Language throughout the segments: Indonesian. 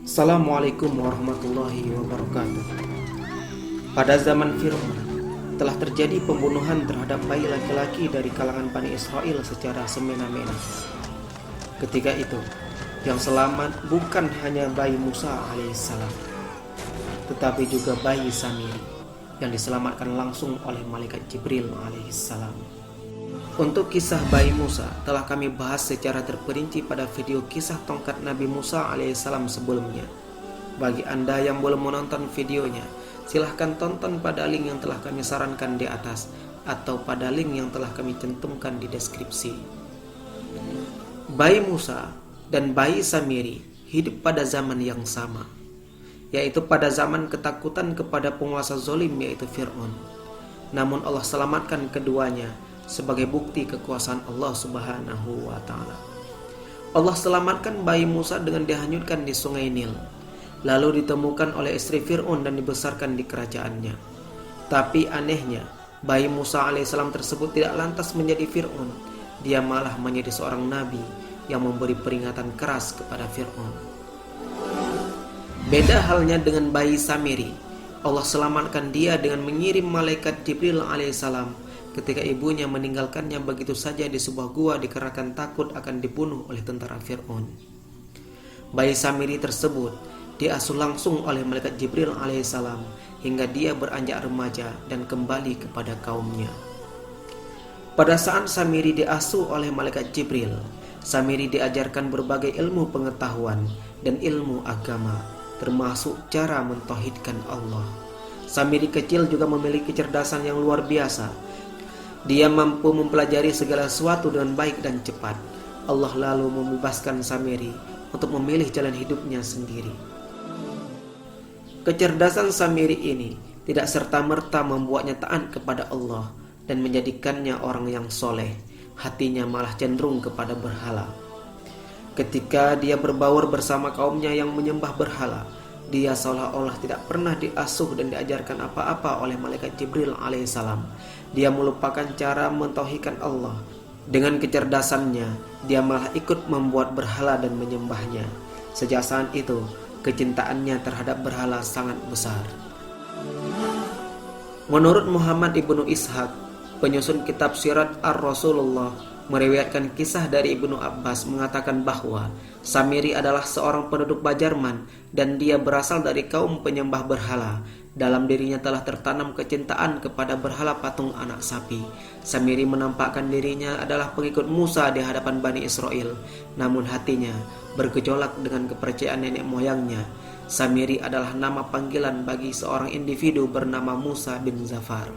Assalamualaikum warahmatullahi wabarakatuh. Pada zaman Fir'aun telah terjadi pembunuhan terhadap bayi laki-laki dari kalangan Bani Israel secara semena-mena. Ketika itu, yang selamat bukan hanya bayi Musa alaihissalam, tetapi juga bayi Samiri yang diselamatkan langsung oleh malaikat Jibril alaihissalam. Untuk kisah bayi Musa telah kami bahas secara terperinci pada video kisah tongkat Nabi Musa alaihissalam sebelumnya. Bagi Anda yang belum menonton videonya, silahkan tonton pada link yang telah kami sarankan di atas atau pada link yang telah kami cantumkan di deskripsi. Bayi Musa dan bayi Samiri hidup pada zaman yang sama, yaitu pada zaman ketakutan kepada penguasa zalim yaitu Fir'aun. Namun Allah selamatkan keduanya sebagai bukti kekuasaan Allah Subhanahu wa Ta'ala. Allah selamatkan bayi Musa dengan dihanyutkan di sungai Nil, lalu ditemukan oleh istri Fir'aun dan dibesarkan di kerajaannya. Tapi anehnya, bayi Musa alaihissalam tersebut tidak lantas menjadi Fir'aun. Dia malah menjadi seorang nabi yang memberi peringatan keras kepada Fir'aun. Beda halnya dengan bayi Samiri. Allah selamatkan dia dengan mengirim malaikat Jibril alaihissalam ketika ibunya meninggalkannya begitu saja di sebuah gua dikarenakan takut akan dibunuh oleh tentara Fir'aun. Bayi Samiri tersebut diasuh langsung oleh malaikat Jibril alaihissalam hingga dia beranjak remaja dan kembali kepada kaumnya. Pada saat Samiri diasuh oleh malaikat Jibril, Samiri diajarkan berbagai ilmu pengetahuan dan ilmu agama, termasuk cara mentauhidkan Allah. Samiri kecil juga memiliki kecerdasan yang luar biasa. Dia mampu mempelajari segala sesuatu dengan baik dan cepat. Allah lalu membebaskan Samiri untuk memilih jalan hidupnya sendiri. Kecerdasan Samiri ini tidak serta-merta membuatnya taat kepada Allah dan menjadikannya orang yang soleh. Hatinya malah cenderung kepada berhala. Ketika dia berbaur bersama kaumnya yang menyembah berhala, dia seolah-olah tidak pernah diasuh dan diajarkan apa-apa oleh malaikat Jibril alaihissalam. Dia melupakan cara mentauhidkan Allah. Dengan kecerdasannya, dia malah ikut membuat berhala dan menyembahnya. Sejak saat itu, kecintaannya terhadap berhala sangat besar. Menurut Muhammad ibnu Ishaq, penyusun kitab Sirat Ar-Rasulullah, meriwayatkan kisah dari Ibnu Abbas mengatakan bahwa Samiri adalah seorang penduduk Bajarman dan dia berasal dari kaum penyembah berhala. Dalam dirinya telah tertanam kecintaan kepada berhala patung anak sapi. Samiri menampakkan dirinya adalah pengikut Musa di hadapan Bani Israel, namun hatinya bergejolak dengan kepercayaan nenek moyangnya. Samiri adalah nama panggilan bagi seorang individu bernama Musa bin Zafar.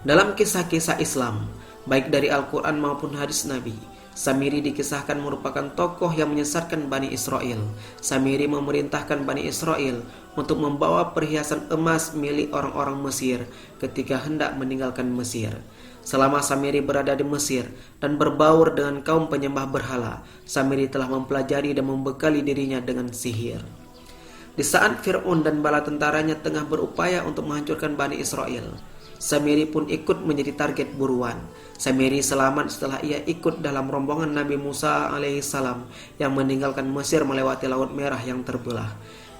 Dalam kisah-kisah Islam, baik dari Al-Quran maupun hadis Nabi, Samiri dikisahkan merupakan tokoh yang menyesatkan Bani Israel. Samiri memerintahkan Bani Israel untuk membawa perhiasan emas milik orang-orang Mesir ketika hendak meninggalkan Mesir. Selama Samiri berada di Mesir dan berbaur dengan kaum penyembah berhala, Samiri telah mempelajari dan membekali dirinya dengan sihir. Di saat Fir'aun dan bala tentaranya tengah berupaya untuk menghancurkan Bani Israel, Samiri pun ikut menjadi target buruan. Samiri selamat setelah ia ikut dalam rombongan Nabi Musa alaihissalam yang meninggalkan Mesir melewati Laut Merah yang terbelah.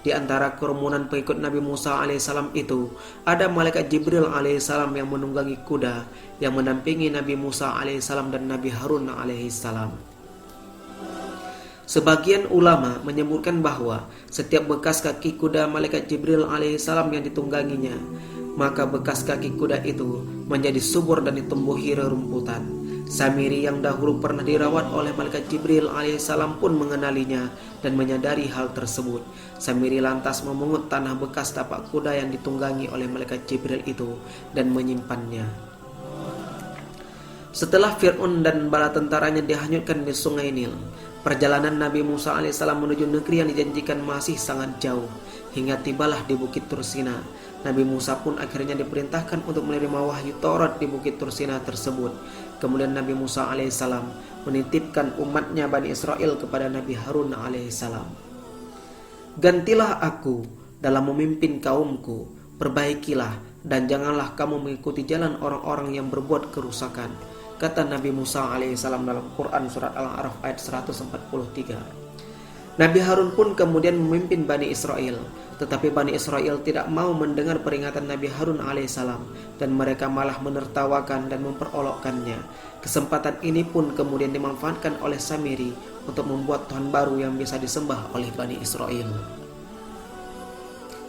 Di antara kerumunan pengikut Nabi Musa alaihissalam itu, ada malaikat Jibril alaihissalam yang menunggangi kuda yang mendampingi Nabi Musa alaihissalam dan Nabi Harun alaihissalam. Sebagian ulama menyebutkan bahwa setiap bekas kaki kuda malaikat Jibril alaihissalam yang ditungganginya, maka bekas kaki kuda itu menjadi subur dan ditumbuhi rerumputan. Samiri yang dahulu pernah dirawat oleh malaikat Jibril alaihissalam pun mengenalinya dan menyadari hal tersebut. Samiri lantas memungut tanah bekas tapak kuda yang ditunggangi oleh malaikat Jibril itu dan menyimpannya. Setelah Fir'aun dan bala tentaranya dihanyutkan di sungai Nil, perjalanan Nabi Musa alaihissalam menuju negeri yang dijanjikan masih sangat jauh, hingga tibalah di Bukit Tursina. Nabi Musa pun akhirnya diperintahkan untuk menerima wahyu Taurat di Bukit Tursina tersebut. Kemudian Nabi Musa alaihissalam menitipkan umatnya Bani Israel kepada Nabi Harun alaihissalam. Gantilah aku dalam memimpin kaumku, perbaikilah dan janganlah kamu mengikuti jalan orang-orang yang berbuat kerusakan, kata Nabi Musa alaihissalam dalam Quran surat Al-A'raf ayat 143. Nabi Harun pun kemudian memimpin Bani Israel. Tetapi Bani Israel tidak mau mendengar peringatan Nabi Harun alaihissalam, dan mereka malah menertawakan dan memperolokkannya. Kesempatan ini pun kemudian dimanfaatkan oleh Samiri untuk membuat Tuhan baru yang bisa disembah oleh Bani Israel.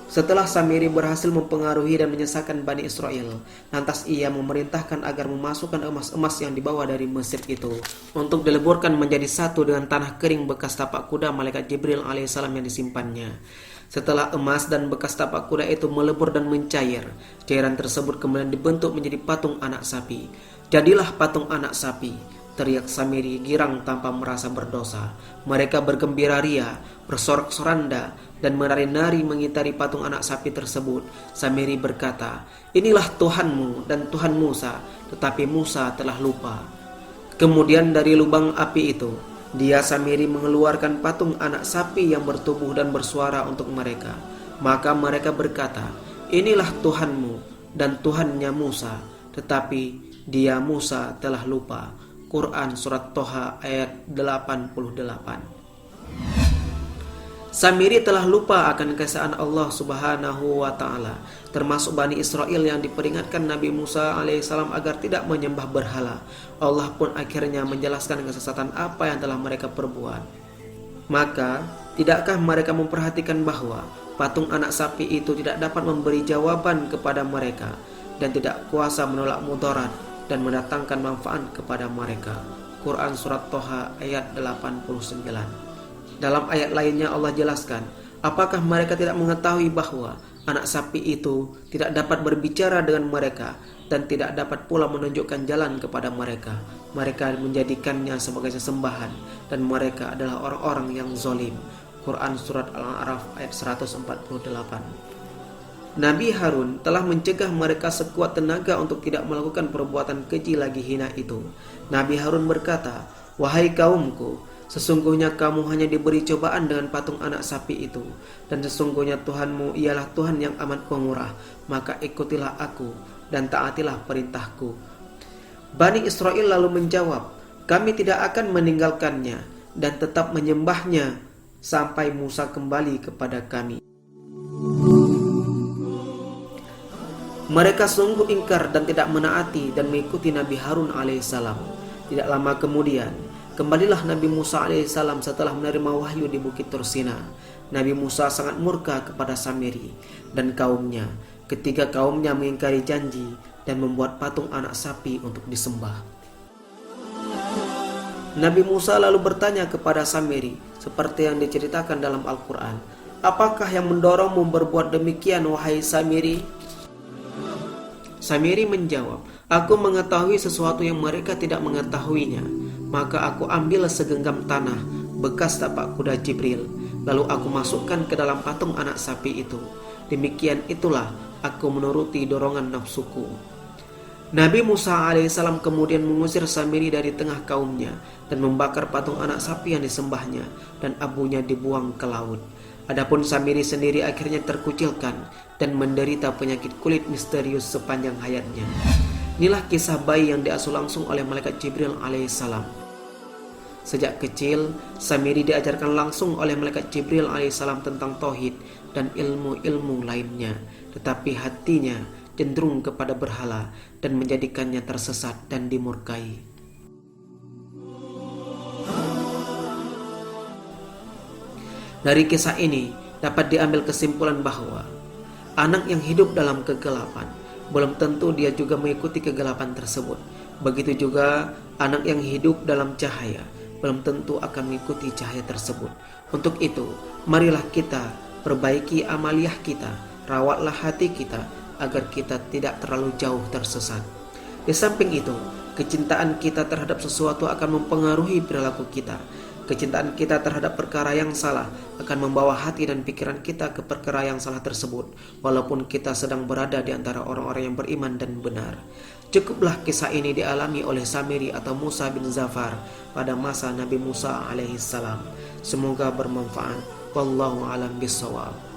Setelah Samiri berhasil mempengaruhi dan menyesatkan Bani Israel, lantas ia memerintahkan agar memasukkan emas-emas yang dibawa dari Mesir itu untuk dileburkan menjadi satu dengan tanah kering bekas tapak kuda malaikat Jibril alaihissalam yang disimpannya. Setelah emas dan bekas tapak kuda itu melebur dan mencair, cairan tersebut kemudian dibentuk menjadi patung anak sapi. Jadilah patung anak sapi, teriak Samiri girang tanpa merasa berdosa. Mereka bergembira ria, bersorak-soranda, dan menari-nari mengitari patung anak sapi tersebut. Samiri berkata, "Inilah Tuhanmu dan Tuhan Musa," tetapi Musa telah lupa. Kemudian dari lubang api itu, dia Samiri mengeluarkan patung anak sapi yang bertubuh dan bersuara untuk mereka. Maka mereka berkata, "Inilah Tuhanmu dan Tuhannya Musa," tetapi dia Musa telah lupa. Quran Surat Toha ayat 88. Samiri telah lupa akan keesaan Allah Subhanahu wa Ta'ala, termasuk Bani Israel yang diperingatkan Nabi Musa alaihissalam agar tidak menyembah berhala. Allah pun akhirnya menjelaskan kesesatan apa yang telah mereka perbuat. Maka, tidakkah mereka memperhatikan bahwa patung anak sapi itu tidak dapat memberi jawaban kepada mereka dan tidak kuasa menolak mudarat dan mendatangkan manfaat kepada mereka? Quran Surat Toha ayat 89. Dalam ayat lainnya Allah jelaskan, apakah mereka tidak mengetahui bahwa anak sapi itu tidak dapat berbicara dengan mereka dan tidak dapat pula menunjukkan jalan kepada mereka. Mereka menjadikannya sebagai sesembahan dan mereka adalah orang-orang yang zalim. Quran Surat Al-A'raf ayat 148. Nabi Harun telah mencegah mereka sekuat tenaga untuk tidak melakukan perbuatan keji lagi hina itu. Nabi Harun berkata, "Wahai kaumku, sesungguhnya kamu hanya diberi cobaan dengan patung anak sapi itu, dan sesungguhnya Tuhanmu ialah Tuhan yang amat pemurah, maka ikutilah aku dan taatilah perintahku." Bani Israel lalu menjawab, "Kami tidak akan meninggalkannya dan tetap menyembahnya sampai Musa kembali kepada kami." Mereka sungguh ingkar dan tidak menaati dan mengikuti Nabi Harun alaihissalam. Tidak lama kemudian, kembalilah Nabi Musa alaihissalam setelah menerima wahyu di Bukit Tursina. Nabi Musa sangat murka kepada Samiri dan kaumnya ketika kaumnya mengingkari janji dan membuat patung anak sapi untuk disembah. Nabi Musa lalu bertanya kepada Samiri seperti yang diceritakan dalam Al-Quran, "Apakah yang mendorongmu berbuat demikian, wahai Samiri?" Samiri menjawab, "Aku mengetahui sesuatu yang mereka tidak mengetahuinya. Maka aku ambil segenggam tanah bekas tapak kuda Jibril, lalu aku masukkan ke dalam patung anak sapi itu. Demikian itulah aku menuruti dorongan nafsuku." Nabi Musa alaihissalam kemudian mengusir Samiri dari tengah kaumnya dan membakar patung anak sapi yang disembahnya, dan abunya dibuang ke laut. Adapun Samiri sendiri akhirnya terkucilkan dan menderita penyakit kulit misterius sepanjang hayatnya. Inilah kisah bayi yang diasuh langsung oleh malaikat Jibril alaihissalam. Sejak kecil, Samiri diajarkan langsung oleh malaikat Jibril alaihissalam tentang tauhid dan ilmu-ilmu lainnya, tetapi hatinya cenderung kepada berhala dan menjadikannya tersesat dan dimurkai. Dari kisah ini dapat diambil kesimpulan bahwa anak yang hidup dalam kegelapan belum tentu dia juga mengikuti kegelapan tersebut. Begitu juga anak yang hidup dalam cahaya belum tentu akan mengikuti cahaya tersebut. Untuk itu, marilah kita perbaiki amaliyah kita, rawatlah hati kita agar kita tidak terlalu jauh tersesat. Di samping itu, kecintaan kita terhadap sesuatu akan mempengaruhi perilaku kita. Kecintaan kita terhadap perkara yang salah akan membawa hati dan pikiran kita ke perkara yang salah tersebut, walaupun kita sedang berada di antara orang-orang yang beriman dan benar. Cukuplah kisah ini dialami oleh Samiri atau Musa bin Zafar pada masa Nabi Musa alaihissalam. Semoga bermanfaat. Wallahu a'lam bishawab.